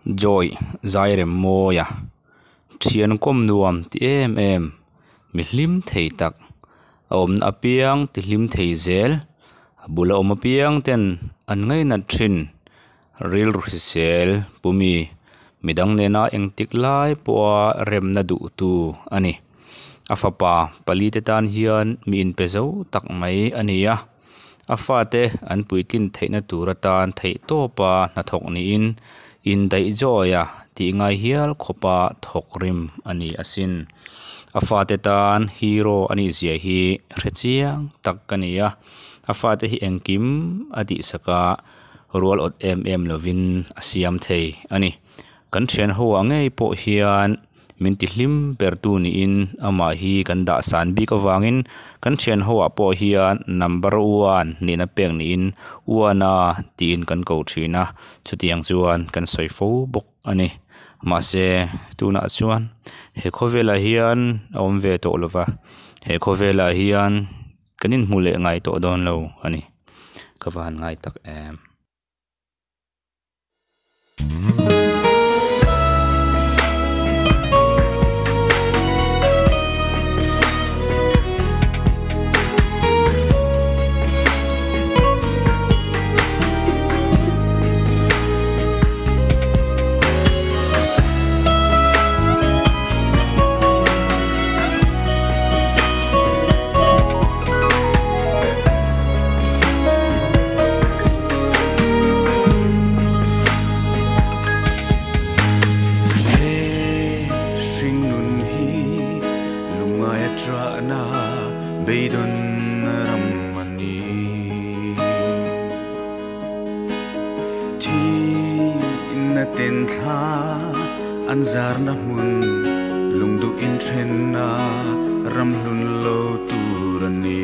joy zairem moya thian kom nuam ti em mi hlim thei tak om apiang ti hlim thei zel bula om apiang ten an ngai na thin ril rusel pumi midang nena engtik lai po rem na du tu ani afapa palite tan hian mi in pezo tak mai ania afate an puitin theina turatan thei to pa na thok ni in dai joya ti ngai hial khopa thokrim ani asin afate tan hero ani zia hi rechiang tak kania afate hi engkim adi saka rol ot lovin asiam thei ani kan thian ho angai po hian min ti hlim pertu ni in ama hi kan da san bi ka wangin kan thian ho a po hian number 1 ni na peng ni in uana tin kan ko thina chutiang chuan kan soifo bok ani ma se tuna chuan he khovela hian om ve to lova he khovela hian kanin mule ngai to don lo ani kawan ngai tak em anzar na mun lungdu in thren na ram hlun lo turani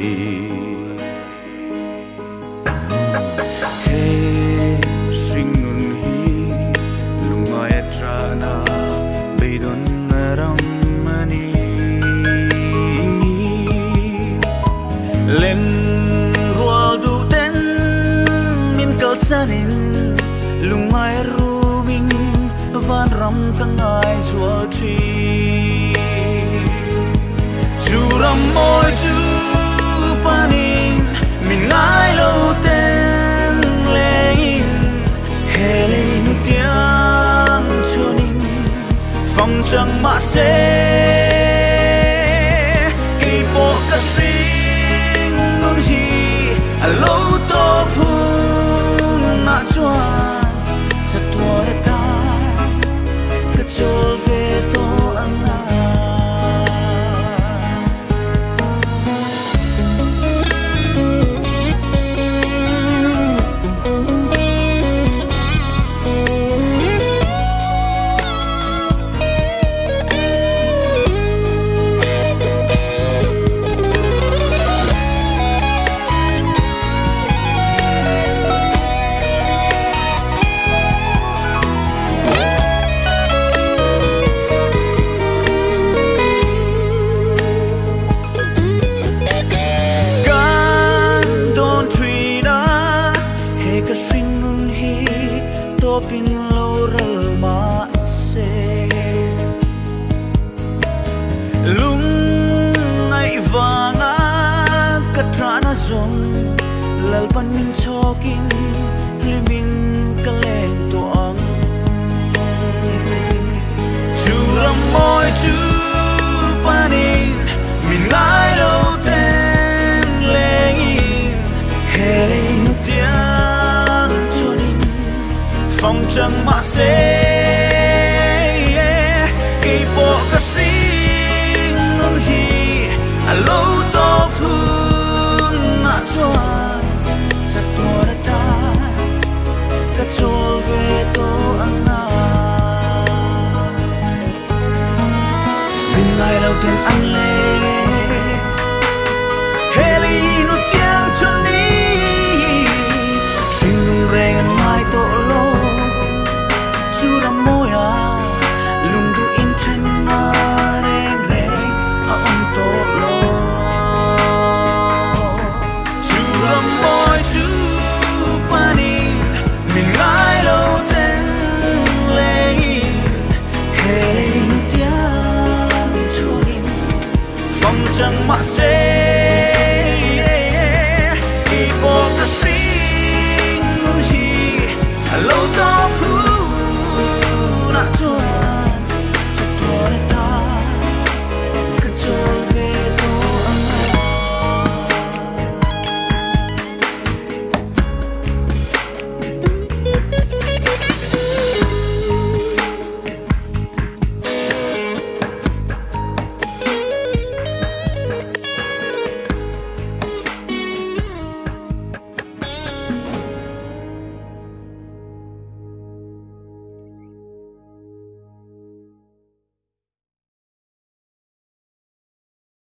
he swing nun hi lungai trana beidon ram mani len rual du ten min kalsanin lungai van ram kangai zua tri chu ram moi chu panin min ngai lo ten lein hele nu tiang chunin phong chang ma se ki po ka sing nun hi a lo to phu na chuan chatwa ta chol ve to anga pin lo ral ma se lung ngai wanga katrana zong lal panin chokin limin kaleng to ang churam moi chu panin min ngai lo ten lein hele nu tiang chonin phong trăng ma se ki po ka sing nun hi a lo to phun na chuan chat to ta ka chol ve to anga min ngai lo ten an le